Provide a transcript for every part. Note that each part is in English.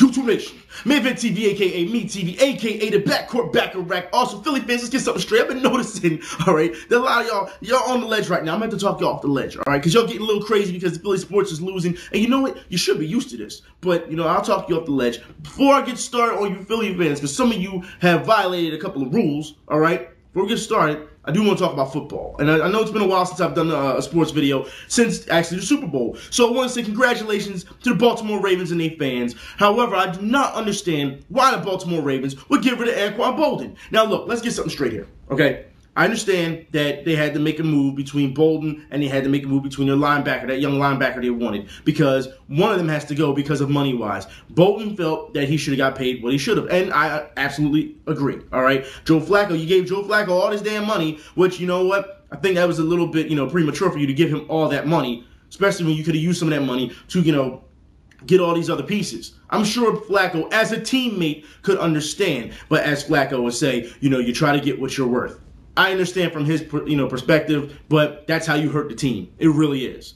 YouTube Nation, Maven TV, aka Me TV, aka the Backcourt Backer Rack. Also, Philly fans, let's get something straight. I've been noticing, all right, that a lot of y'all on the ledge right now. I'm going to talk you off the ledge, all right, because y'all getting a little crazy because the Philly sports is losing. And you know what? You should be used to this. But, you know, I'll talk you off the ledge. Before I get started on you Philly fans, because some of you have violated a couple of rules, all right, before we get started, I do want to talk about football. And I know it's been a while since I've done a sports video, since actually the Super Bowl. So I want to say congratulations to the Baltimore Ravens and their fans. However, I do not understand why the Baltimore Ravens would get rid of Anquan Boldin. Now look, let's get something straight here, okay? I understand that they had to make a move between Boldin and they had to make a move between their linebacker, that young linebacker they wanted, because one of them has to go because of money-wise. Bolden felt that he should have got paid what he should have, and I absolutely agree, all right? Joe Flacco, you gave Joe Flacco all this damn money, which, you know what, I think that was a little bit, premature for you to give him all that money, especially when you could have used some of that money to, get all these other pieces. I'm sure Flacco, as a teammate, could understand, but as Flacco would say, you try to get what you're worth. I understand from his, perspective, but that's how you hurt the team. It really is.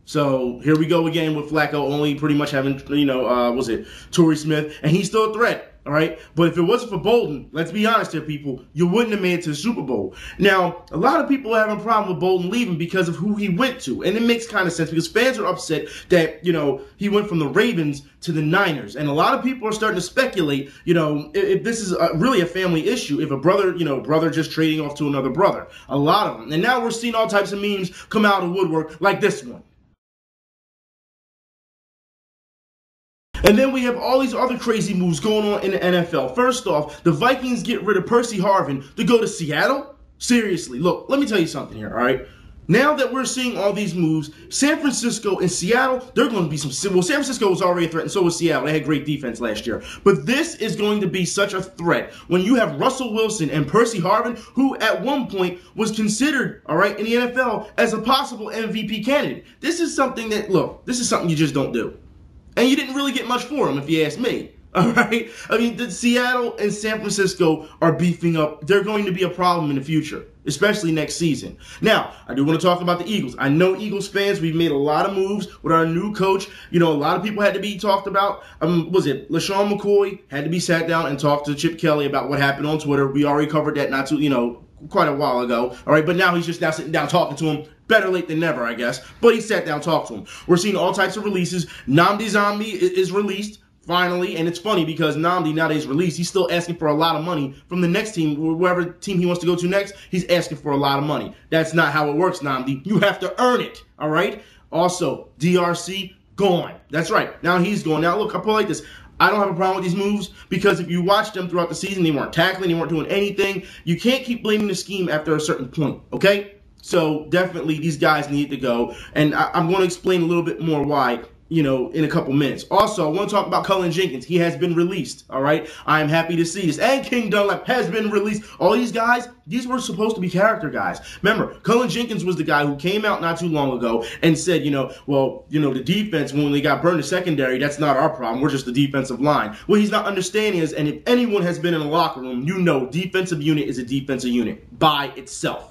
So here we go again with Flacco only pretty much having, Torrey Smith, and he's still a threat, all right? But if it wasn't for Boldin, let's be honest here, people, you wouldn't have made it to the Super Bowl. Now, a lot of people are having a problem with Boldin leaving because of who he went to, and it makes kind of sense because fans are upset that, he went from the Ravens to the Niners, and a lot of people are starting to speculate, if this is really a family issue, if a brother, brother just trading off to another brother, a lot of them. And now we're seeing all types of memes come out of the woodwork like this one. And then we have all these other crazy moves going on in the NFL. First off, the Vikings get rid of Percy Harvin to go to Seattle? Seriously, look, let me tell you something here, all right? Now that we're seeing all these moves, San Francisco and Seattle, they're going to be some... Well, San Francisco was already a threat, and so was Seattle. They had great defense last year. But this is going to be such a threat when you have Russell Wilson and Percy Harvin, who at one point was considered, all right, in the NFL as a possible MVP candidate. This is something that, look, this is something you just don't do. And you didn't really get much for him, if you ask me. All right? I mean, the Seattle and San Francisco are beefing up. They're going to be a problem in the future, especially next season. Now, I do want to talk about the Eagles. I know Eagles fans, we've made a lot of moves with our new coach. A lot of people had to be talked about. LaShawn McCoy had to be sat down and talked to Chip Kelly about what happened on Twitter. We already covered that not too, quite a while ago. All right, but now he's just now sitting down talking to him. Better late than never, I guess. But he sat down, talked to him. We're seeing all types of releases. Nnamdi Zombie is released, finally. And it's funny because Nnamdi, now that he's released, he's still asking for a lot of money from the next team. Wherever team he wants to go to next, he's asking for a lot of money. That's not how it works, Nnamdi. You have to earn it, all right? Also, DRC, gone. That's right. Now he's gone. Now, look, I'll put it like this. I don't have a problem with these moves because if you watch them throughout the season, they weren't tackling, they weren't doing anything. You can't keep blaming the scheme after a certain point, okay? So definitely these guys need to go. And I'm going to explain a little bit more why, in a couple minutes. Also, I want to talk about Cullen Jenkins. He has been released, all right? I am happy to see this. And King Dunlap has been released. All these guys, these were supposed to be character guys. Remember, Cullen Jenkins was the guy who came out not too long ago and said, the defense, when they got burned in secondary, that's not our problem. We're just the defensive line. What he's not understanding is, and if anyone has been in a locker room, defensive unit is a defensive unit by itself.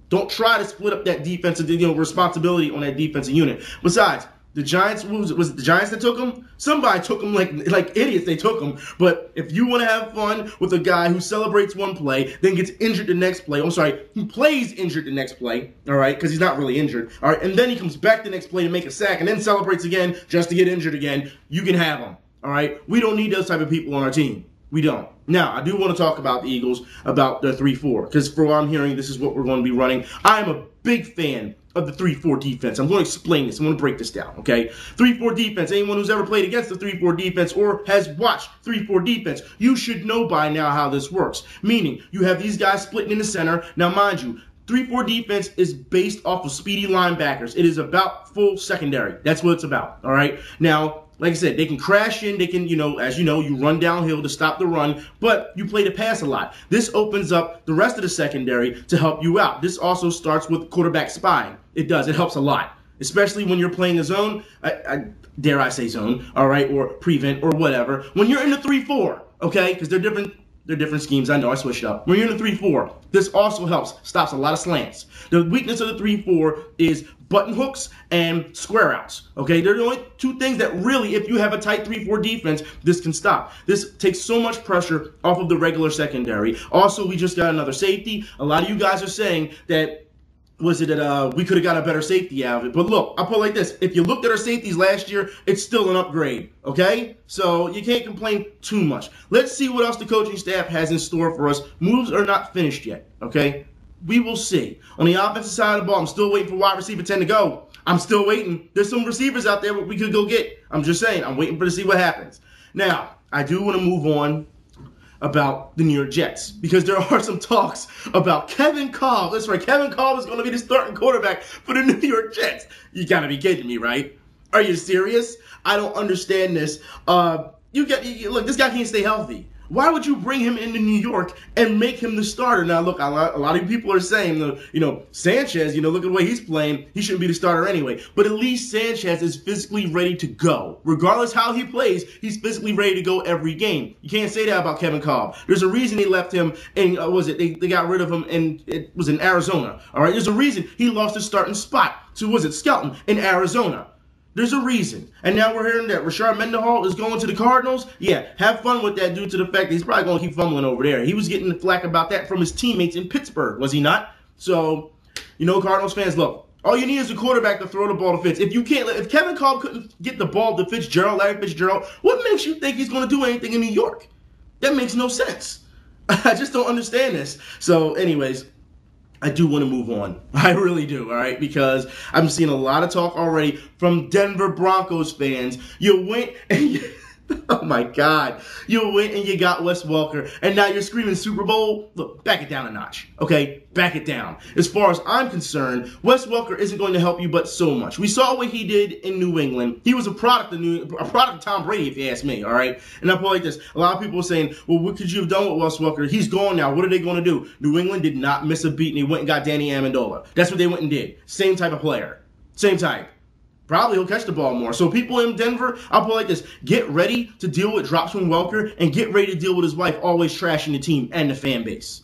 Don't try to split up that defensive, responsibility on that defensive unit. Besides, the Giants, was it the Giants that took him? Somebody took him like idiots. They took him. But if you want to have fun with a guy who celebrates one play, then gets injured the next play. I'm sorry, he plays injured the next play. All right, because he's not really injured. All right, and then he comes back the next play to make a sack, and then celebrates again just to get injured again. You can have him. All right, we don't need those type of people on our team. We don't. Now, I do want to talk about the Eagles, about the 3-4, because for what I'm hearing, this is what we're going to be running. I am a big fan of the 3-4 defense. I'm going to explain this. I'm going to break this down, okay? 3-4 defense. Anyone who's ever played against the 3-4 defense or has watched 3-4 defense, you should know by now how this works. Meaning, you have these guys splitting in the center. Now, mind you, 3-4 defense is based off of speedy linebackers. It is about full secondary. That's what it's about, all right? Now, like I said, they can crash in, they can, as you run downhill to stop the run, but you play the pass a lot. This opens up the rest of the secondary to help you out. This also starts with quarterback spying. It does. It helps a lot, especially when you're playing a zone, dare I say zone, all right, or prevent or whatever. When you're in the 3-4, okay, because they're different They're different schemes. I know I switched up. When you're in the 3-4, this also helps. Stops a lot of slants. The weakness of the 3-4 is button hooks and square outs. Okay, they're the only two things that really, if you have a tight 3-4 defense, this can stop. This takes so much pressure off of the regular secondary. Also, we just got another safety. A lot of you guys are saying that we could have got a better safety out of it. But look, I'll put it like this. If you looked at our safeties last year, it's still an upgrade, okay? So you can't complain too much. Let's see what else the coaching staff has in store for us. Moves are not finished yet, okay? We will see. On the offensive side of the ball, I'm still waiting for wide receiver 10 to go. I'm still waiting. There's some receivers out there we could go get. I'm just saying. I'm waiting to see what happens. Now, I do want to move on about the New York Jets, because there are some talks about Kevin Kolb. That's right, Kevin Kolb is going to be the starting quarterback for the New York Jets. You got to be kidding me, right? Are you serious? I don't understand this. Look, this guy can't stay healthy. Why would you bring him into New York and make him the starter? Now, look, a lot of people are saying, Sanchez, look at the way he's playing. He shouldn't be the starter anyway. But at least Sanchez is physically ready to go. Regardless how he plays, he's physically ready to go every game. You can't say that about Kevin Kolb. There's a reason they left him in, they got rid of him, and it was in Arizona. All right, there's a reason he lost his starting spot to, Skelton in Arizona. There's a reason. And now we're hearing that Rashard Mendenhall is going to the Cardinals. Yeah, have fun with that due to the fact that he's probably going to keep fumbling over there. He was getting the flack about that from his teammates in Pittsburgh, was he not? So, Cardinals fans, look, all you need is a quarterback to throw the ball to Fitz. If Kevin Kolb couldn't get the ball to Larry Fitzgerald, what makes you think he's going to do anything in New York? That makes no sense. I just don't understand this. So, anyways, I do want to move on. I really do, all right? Because I'm seeing a lot of talk already from Denver Broncos fans. You went and oh my God. You went and you got Wes Welker, and now you're screaming Super Bowl. Look, back it down a notch, okay? Back it down. As far as I'm concerned, Wes Welker isn't going to help you but so much. We saw what he did in New England. He was a product of Tom Brady, if you ask me, all right? And I'll put it like this. A lot of people are saying, well, what could you have done with Wes Welker? He's gone now. What are they going to do? New England did not miss a beat, and he went and got Danny Amendola. That's what they went and did. Same type of player. Same type. Probably he'll catch the ball more. So people in Denver, I'll put it like this. Get ready to deal with drops from Welker, and get ready to deal with his wife always trashing the team and the fan base.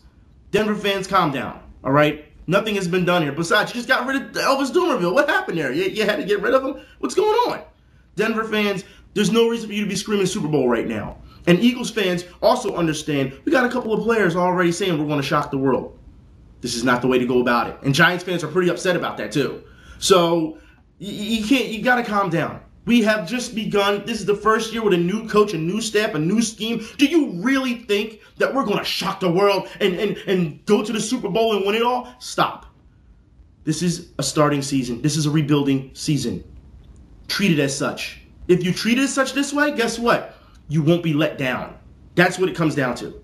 Denver fans, calm down, all right? Nothing has been done here. Besides, you just got rid of Elvis Dumerville. What happened there? You had to get rid of him? What's going on? Denver fans, there's no reason for you to be screaming Super Bowl right now. And Eagles fans also understand we got a couple of players already saying we're going to shock the world. This is not the way to go about it. And Giants fans are pretty upset about that too. So you got to calm down. We have just begun. This is the first year with a new coach, a new staff, a new scheme. Do you really think that we're going to shock the world and go to the Super Bowl and win it all? Stop. This is a starting season. This is a rebuilding season. Treat it as such. If you treat it as such this way, guess what? You won't be let down. That's what it comes down to.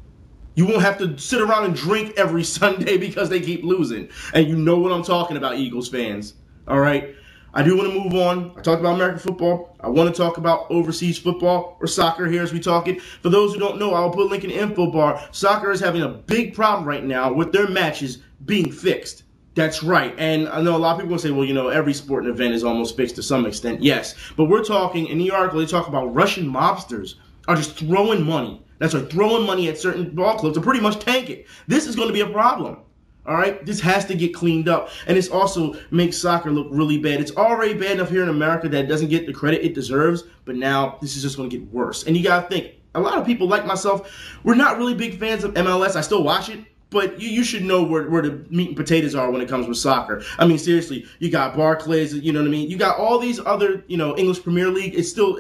You won't have to sit around and drink every Sunday because they keep losing. And you know what I'm talking about, Eagles fans. All right? I do want to move on. I talked about American football. I want to talk about overseas football, or soccer here as we talk it. For those who don't know, I'll put a link in the info bar. Soccer is having a big problem right now with their matches being fixed. That's right. And I know a lot of people will say, well, every sport and event is almost fixed to some extent. Yes. But we're talking, in the article, they talk about Russian mobsters are just throwing money. That's right, throwing money at certain ball clubs to pretty much tank it. This is going to be a problem. All right, this has to get cleaned up, and this also makes soccer look really bad. It's already bad enough here in America that it doesn't get the credit it deserves, but now this is just going to get worse. And you got to think, a lot of people like myself, we're not really big fans of MLS. I still watch it, but you should know where the meat and potatoes are when it comes with soccer. I mean, seriously, you got Barclays, you know what I mean? You got all these other, English Premier League. It's still,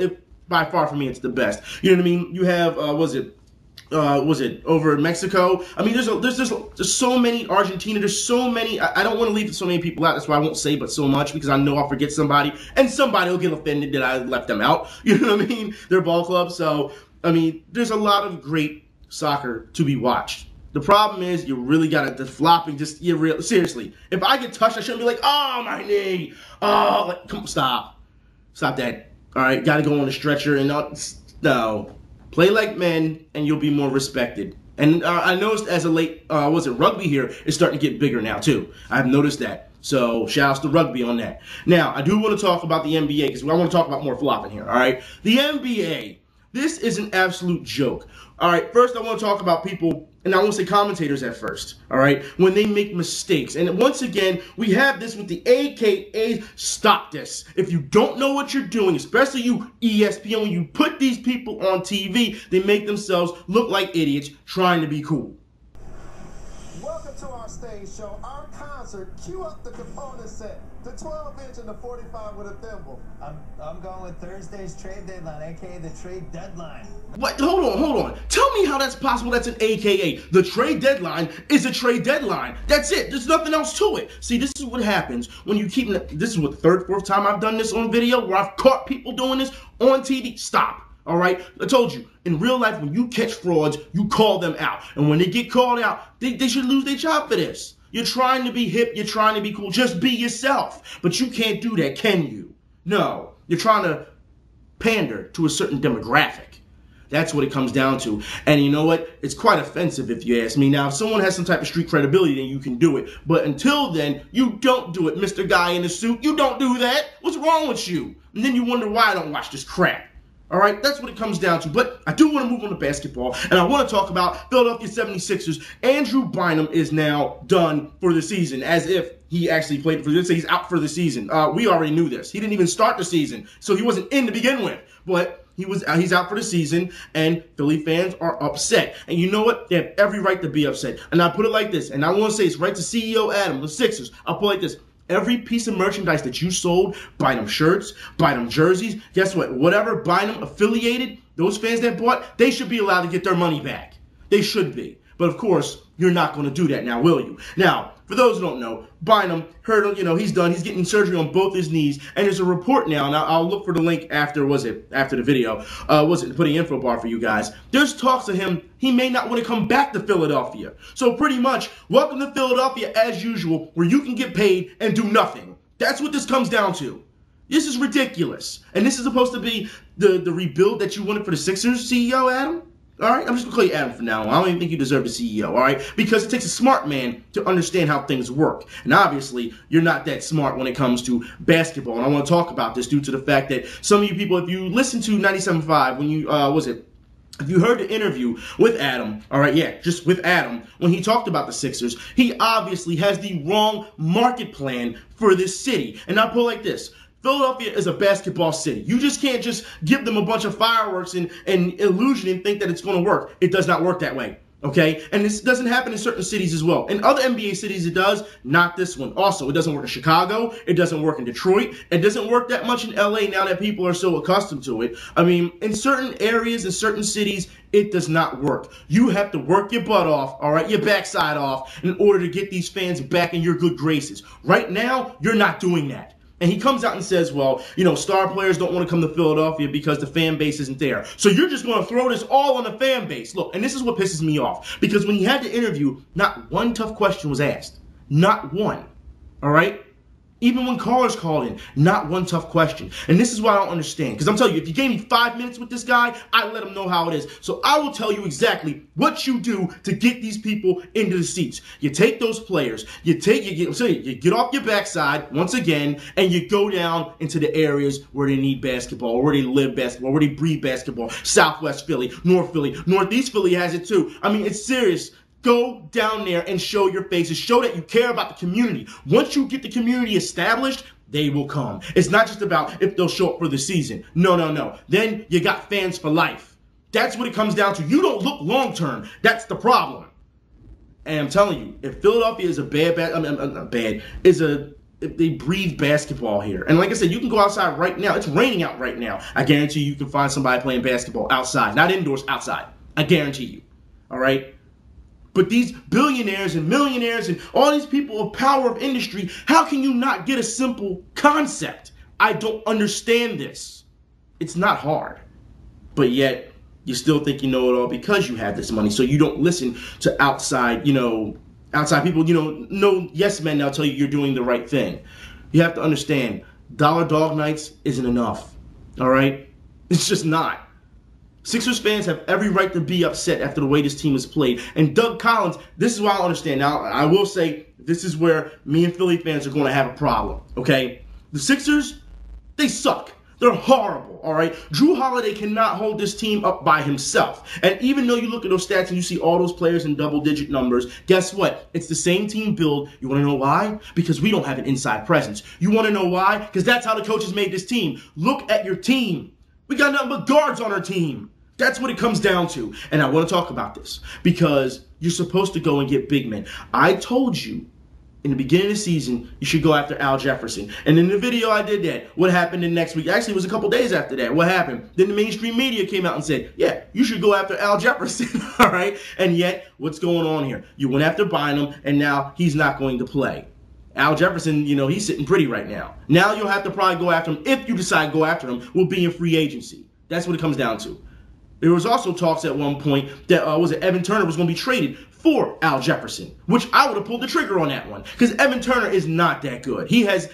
by far for me, it's the best. You know what I mean? You have, was it over in Mexico? I mean, there's so many. Argentina, there's so many. I don't want to leave so many people out. That's why I won't say but so much, because I know I'll forget somebody, and somebody will get offended that I left them out. You know what I mean? They're ball clubs. So, I mean, there's a lot of great soccer to be watched. The problem is you really got to flopping. Seriously, if I get touched, I shouldn't be like, oh, my knee. Oh, come stop that. All right, got to go on a stretcher and no. Play like men, and you'll be more respected. And I noticed as of late, rugby here is starting to get bigger now, too. I've noticed that. So, shout-outs to rugby on that. Now, I do want to talk about the NBA, because I want to talk about more flopping here, all right? The NBA, This is an absolute joke. All right, first I want to talk about people, and I want to say commentators at first, all right, when they make mistakes. And once again, we have this with the AKAs. Stop this. If you don't know what you're doing, especially you ESPN, when you put these people on TV, they make themselves look like idiots trying to be cool. Welcome to our stage show, our concert. Cue up the component set, the 12-inch and the 45 with a thimble. I'm going with Thursday's trade deadline, aka the trade deadline. What? Hold on. Tell me how that's possible. That's an AKA. The trade deadline is a trade deadline. That's it. There's nothing else to it. See, this is what happens when you keep. This is what the third, fourth time I've done this on video, where I've caught people doing this on TV. Stop. All right, I told you, in real life, when you catch frauds, you call them out. And when they get called out, they should lose their job for this. You're trying to be hip, you're trying to be cool, just be yourself. But you can't do that, can you? No, you're trying to pander to a certain demographic. That's what it comes down to. And you know what? It's quite offensive if you ask me. Now, if someone has some type of street credibility, then you can do it. But until then, you don't do it, Mr. Guy in the suit. You don't do that. What's wrong with you? And then you wonder why I don't watch this crap. All right, that's what it comes down to. But I do want to move on to basketball, and I want to talk about Philadelphia 76ers. Andrew Bynum is now done for the season, as if he actually played for this. He's out for the season. We already knew this. He didn't even start the season, so he wasn't in to begin with. But he's out for the season, and Philly fans are upset. And you know what? They have every right to be upset. And I put it like this, and I want to say it's right to CEO Adam, the Sixers. I'll put it like this. Every piece of merchandise that you sold, Bynum shirts, Bynum jerseys, guess what? Whatever Bynum affiliated, those fans that bought, they should be allowed to get their money back. They should be. But of course, you're not going to do that now, will you? Now, for those who don't know, Bynum heard, he's done. He's getting surgery on both his knees, and there's a report now. And I'll look for the link after the video. Put an info bar for you guys. There's talks of him. He may not want to come back to Philadelphia. So pretty much, welcome to Philadelphia as usual, where you can get paid and do nothing. That's what this comes down to. This is ridiculous. And this is supposed to be the rebuild that you wanted for the Sixers, CEO Adam? All right, I'm just going to call you Adam from now on. I don't even think you deserve the CEO, all right? Because it takes a smart man to understand how things work. And obviously, you're not that smart when it comes to basketball. And I want to talk about this due to the fact that some of you people, if you listen to 97.5, when you, if you heard the interview with Adam, all right, yeah, just with Adam, when he talked about the Sixers, he obviously has the wrong market plan for this city. And I'll put it like this. Philadelphia is a basketball city. You just can't just give them a bunch of fireworks and illusion and think that it's going to work. It does not work that way, okay? And this doesn't happen in certain cities as well. In other NBA cities it does, not this one. Also, it doesn't work in Chicago. It doesn't work in Detroit. It doesn't work that much in LA now that people are so accustomed to it. I mean, in certain areas, in certain cities, it does not work. You have to work your butt off, all right, your backside off, in order to get these fans back in your good graces. Right now, you're not doing that. And he comes out and says, well, star players don't want to come to Philadelphia because the fan base isn't there. So you're just going to throw this all on the fan base. Look, and this is what pisses me off. Because when he had the interview, not one tough question was asked. Not one. All right? Even when callers called in, not one tough question. And this is what I don't understand. Because I'm telling you, if you gave me 5 minutes with this guy, I'd let him know how it is. So I will tell you exactly what you do to get these people into the seats. You take those players, you get off your backside once again, and you go down into the areas where they need basketball, or where they live basketball, where they breathe basketball. Southwest Philly, North Philly, Northeast Philly has it too. I mean, it's serious. Go down there and show your faces. Show that you care about the community. Once you get the community established, they will come. It's not just about if they'll show up for the season. No. Then you got fans for life. That's what it comes down to. You don't look long-term. That's the problem. And I'm telling you, if Philadelphia is if they breathe basketball here. And like I said, you can go outside right now. It's raining out right now. I guarantee you can find somebody playing basketball outside. Not indoors, outside. I guarantee you. All right? But these billionaires and millionaires and all these people of power of industry, how can you not get a simple concept? I don't understand this. It's not hard. But yet, you still think you know it all because you have this money. So you don't listen to outside people, no yes men now tell you you're doing the right thing. You have to understand, dollar dog nights isn't enough. All right? It's just not. Sixers fans have every right to be upset after the way this team has played. And Doug Collins, this is why I don't understand. Now, I will say this is where me and Philly fans are going to have a problem, okay? The Sixers, they suck. They're horrible, all right? Drew Holiday cannot hold this team up by himself. And even though you look at those stats and you see all those players in double-digit numbers, guess what? It's the same team build. You want to know why? Because we don't have an inside presence. You want to know why? Because that's how the coaches made this team. Look at your team. We got nothing but guards on our team. That's what it comes down to. And I want to talk about this because you're supposed to go and get big men. I told you in the beginning of the season, you should go after Al Jefferson. And in the video, I did that. What happened the next week? Actually, it was a couple days after that. What happened? Then the mainstream media came out and said, yeah, you should go after Al Jefferson, all right? And yet, what's going on here? You went after Bynum, and now he's not going to play. Al Jefferson, he's sitting pretty right now. Now you'll have to probably go after him. If you decide to go after him, will be in free agency. That's what it comes down to. There was also talks at one point that Evan Turner was going to be traded for Al Jefferson, which I would have pulled the trigger on that one because Evan Turner is not that good. He has,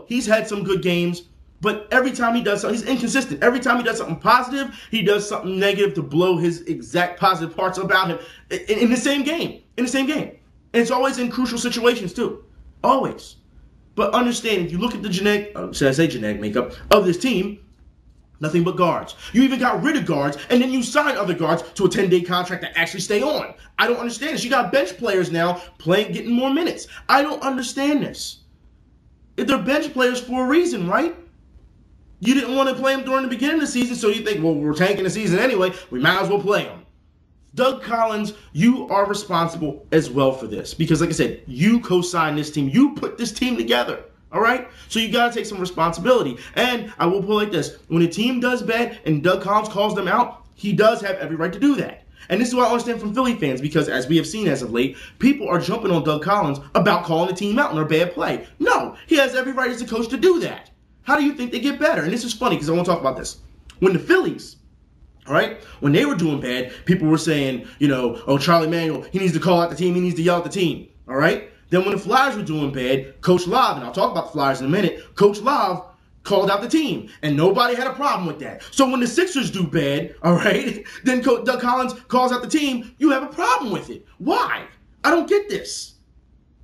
he's had some good games, but every time he does something, he's inconsistent. Every time he does something positive, he does something negative to blow his exact positive parts about him in the same game. In the same game. And it's always in crucial situations too. Always. But understand, if you look at the genetic makeup of this team, nothing but guards. You even got rid of guards, and then you sign other guards to a 10-day contract to actually stay on. I don't understand this. You got bench players now getting more minutes. I don't understand this. They're bench players for a reason, right? You didn't want to play them during the beginning of the season, so you think, well, we're tanking the season anyway. We might as well play them. Doug Collins, you are responsible as well for this. Because, like I said, you co-signed this team. You put this team together. All right? So you got to take some responsibility. And I will put it like this. When a team does bad and Doug Collins calls them out, he does have every right to do that. And this is what I understand from Philly fans because, as we have seen as of late, people are jumping on Doug Collins about calling the team out on their bad play. No, he has every right as a coach to do that. How do you think they get better? And this is funny because I want to talk about this. When the Phillies, all right, when they were doing bad, people were saying, oh, Charlie Manuel, he needs to call out the team, he needs to yell at the team, all right? Then when the Flyers were doing bad, Coach Love, and I'll talk about the Flyers in a minute, Coach Love called out the team, and nobody had a problem with that. So when the Sixers do bad, all right, then Doug Collins calls out the team, you have a problem with it. Why? I don't get this.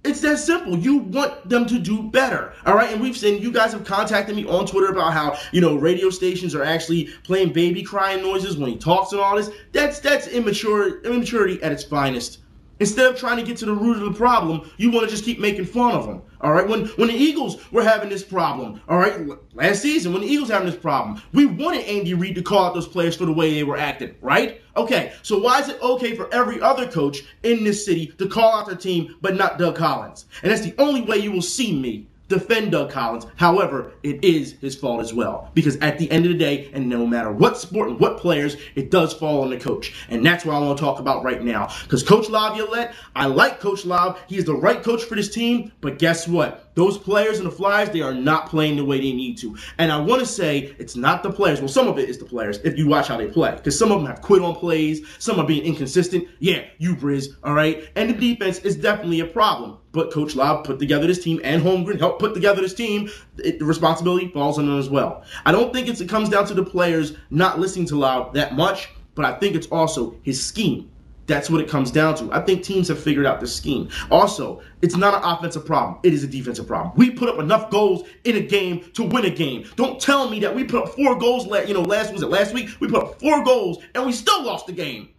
It's that simple. You want them to do better, all right? And we've seen, you guys have contacted me on Twitter about how, radio stations are actually playing baby crying noises when he talks and all this. That's immaturity at its finest. Instead of trying to get to the root of the problem, you want to just keep making fun of them, all right? When the Eagles were having this problem, all right, last season, when the Eagles were having this problem, we wanted Andy Reid to call out those players for the way they were acting, right? Okay, so why is it okay for every other coach in this city to call out their team but not Doug Collins? And that's the only way you will see me defend Doug Collins. However, it is his fault as well. Because at the end of the day, and no matter what sport and what players, it does fall on the coach. And that's what I want to talk about right now. Because Coach Laviolette, I like Coach Lav. He is the right coach for this team. But guess what? Those players in the Flyers, they are not playing the way they need to. And I want to say it's not the players. Well, some of it is the players if you watch how they play. Because some of them have quit on plays. Some are being inconsistent. Yeah, you Briz, all right? And the defense is definitely a problem. But Coach Lav put together this team, and Holmgren helped put together this team. The responsibility falls on them as well. I don't think it comes down to the players not listening to Lav that much, but I think it's also his scheme. That's what it comes down to. I think teams have figured out this scheme. Also, it's not an offensive problem. It is a defensive problem. We put up enough goals in a game to win a game. Don't tell me that we put up 4 goals last week? We put up 4 goals and we still lost the game.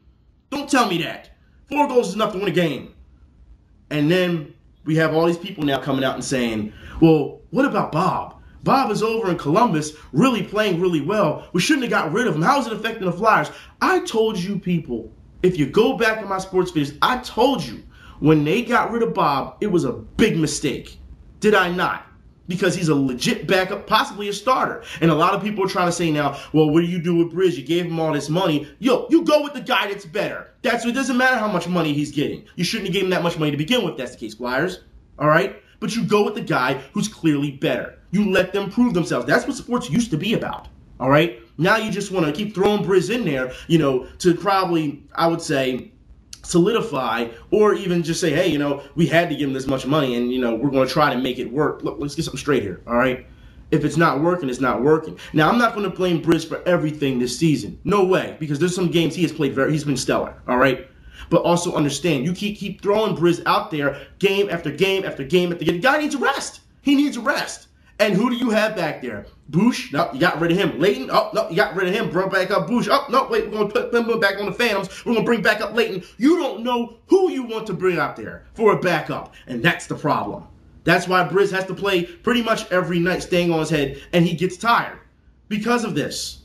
Don't tell me that. 4 goals is enough to win a game. And then we have all these people now coming out and saying, well, what about Bob? Bob is over in Columbus really playing really well. We shouldn't have got rid of him. How is it affecting the Flyers? I told you people, if you go back in my sports videos, I told you when they got rid of Bob, it was a big mistake. Did I not? Because he's a legit backup, possibly a starter. And a lot of people are trying to say now, well, what do you do with Briz? You gave him all this money. Yo, you go with the guy that's better. It doesn't matter how much money he's getting. You shouldn't have given him that much money to begin with, if that's the case, Flyers. All right? But you go with the guy who's clearly better. You let them prove themselves. That's what sports used to be about. All right? Now you just want to keep throwing Briz in there, to probably, I would say, solidify or even just say, hey, we had to give him this much money and, we're going to try to make it work. Look, let's get something straight here, all right? If it's not working, it's not working. Now, I'm not going to blame Briz for everything this season. No way, because there's some games he has played he's been stellar, all right? But also understand, you keep throwing Briz out there game after game after game after game. The guy needs a rest. He needs a rest. And who do you have back there? Bush? No, you got rid of him. Leighton? Oh, no, you got rid of him. Brought back up Bush. Oh, no, wait, we're going to put them back on the Phantoms. We're going to bring back up Leighton. You don't know who you want to bring out there for a backup. And that's the problem. That's why Briz has to play pretty much every night staying on his head, and he gets tired because of this.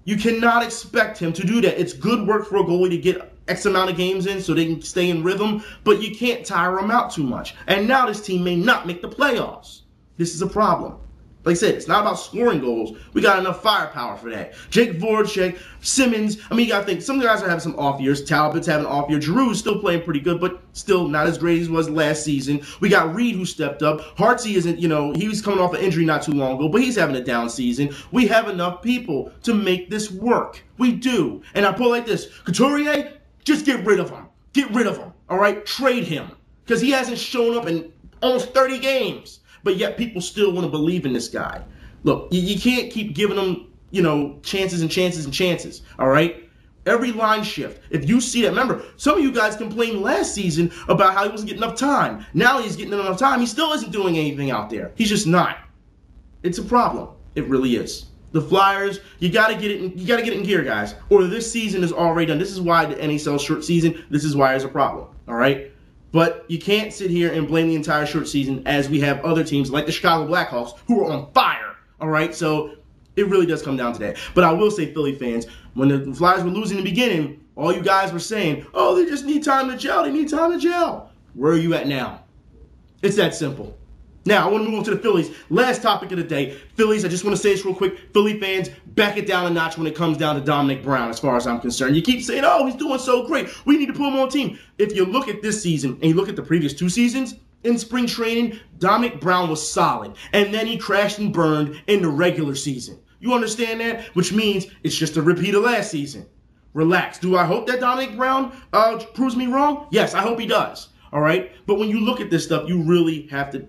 You cannot expect him to do that. It's good work for a goalie to get X amount of games in so they can stay in rhythm, but you can't tire them out too much. And now this team may not make the playoffs. This is a problem. Like I said, it's not about scoring goals. We got enough firepower for that. Jake Voracek, Simmons. I mean, you got to think, some guys are having some off years. Talbot's having an off year. Giroux's still playing pretty good, but still not as great as he was last season. We got Reed, who stepped up. Hartsey isn't, he was coming off an injury not too long ago, but he's having a down season. We have enough people to make this work. We do. And I put it like this. Couturier, just get rid of him. Get rid of him, all right? Trade him, because he hasn't shown up in almost 30 games. But yet people still want to believe in this guy. Look, you can't keep giving him, chances and chances and chances, all right? Every line shift. If you see that, remember, some of you guys complained last season about how he wasn't getting enough time. Now he's getting enough time. He still isn't doing anything out there. He's just not. It's a problem. It really is. The Flyers, you got to get it in gear, guys, or this season is already done. This is why the NHL short season, this is why there's a problem, all right? But you can't sit here and blame the entire short season as we have other teams like the Chicago Blackhawks who are on fire, all right? So it really does come down to that. But I will say, Philly fans, when the Flyers were losing in the beginning, all you guys were saying, oh, they just need time to gel. They need time to gel. Where are you at now? It's that simple. Now, I want to move on to the Phillies. Last topic of the day. Phillies, I just want to say this real quick. Philly fans, back it down a notch when it comes down to Dominic Brown, as far as I'm concerned. You keep saying, oh, he's doing so great. We need to put him on team. If you look at this season and you look at the previous 2 seasons, in spring training, Dominic Brown was solid. And then he crashed and burned in the regular season. You understand that? Which means it's just a repeat of last season. Relax. Do I hope that Dominic Brown proves me wrong? Yes, I hope he does. All right? But when you look at this stuff, you really have to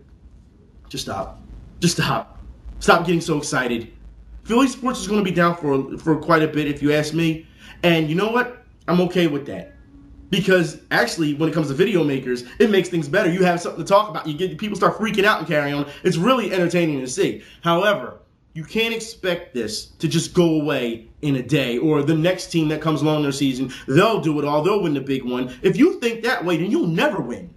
just stop. Just stop. Stop getting so excited. Philly sports is going to be down for quite a bit, if you ask me. And you know what? I'm okay with that. Because actually, when it comes to video makers, it makes things better. You have something to talk about. You get people start freaking out and carrying on. It's really entertaining to see. However, you can't expect this to just go away in a day, or the next team that comes along their season, they'll do it all. They'll win the big one. If you think that way, then you'll never win.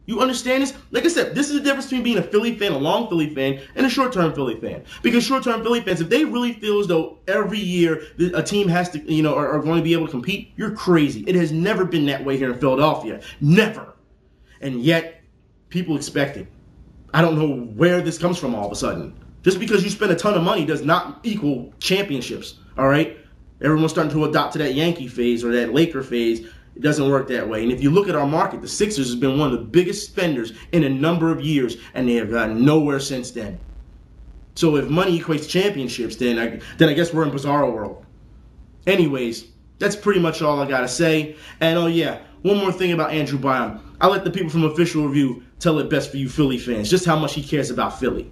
You understand this? Like I said, this is the difference between being a Philly fan, a long Philly fan, and a short-term Philly fan. Because short-term Philly fans, if they really feel as though every year a team has to, are going to be able to compete, you're crazy. It has never been that way here in Philadelphia. Never. And yet, people expect it. I don't know where this comes from all of a sudden. Just because you spend a ton of money does not equal championships, all right? Everyone's starting to adopt to that Yankee phase or that Laker phase. It doesn't work that way. And if you look at our market, the Sixers has been one of the biggest spenders in a number of years, and they have gotten nowhere since then. So if money equates championships, then I guess we're in bizarro world. Anyways, that's pretty much all I got to say. And oh yeah, one more thing about Andrew Bynum. I'll let the people from Official Review tell it best for you Philly fans, just how much he cares about Philly.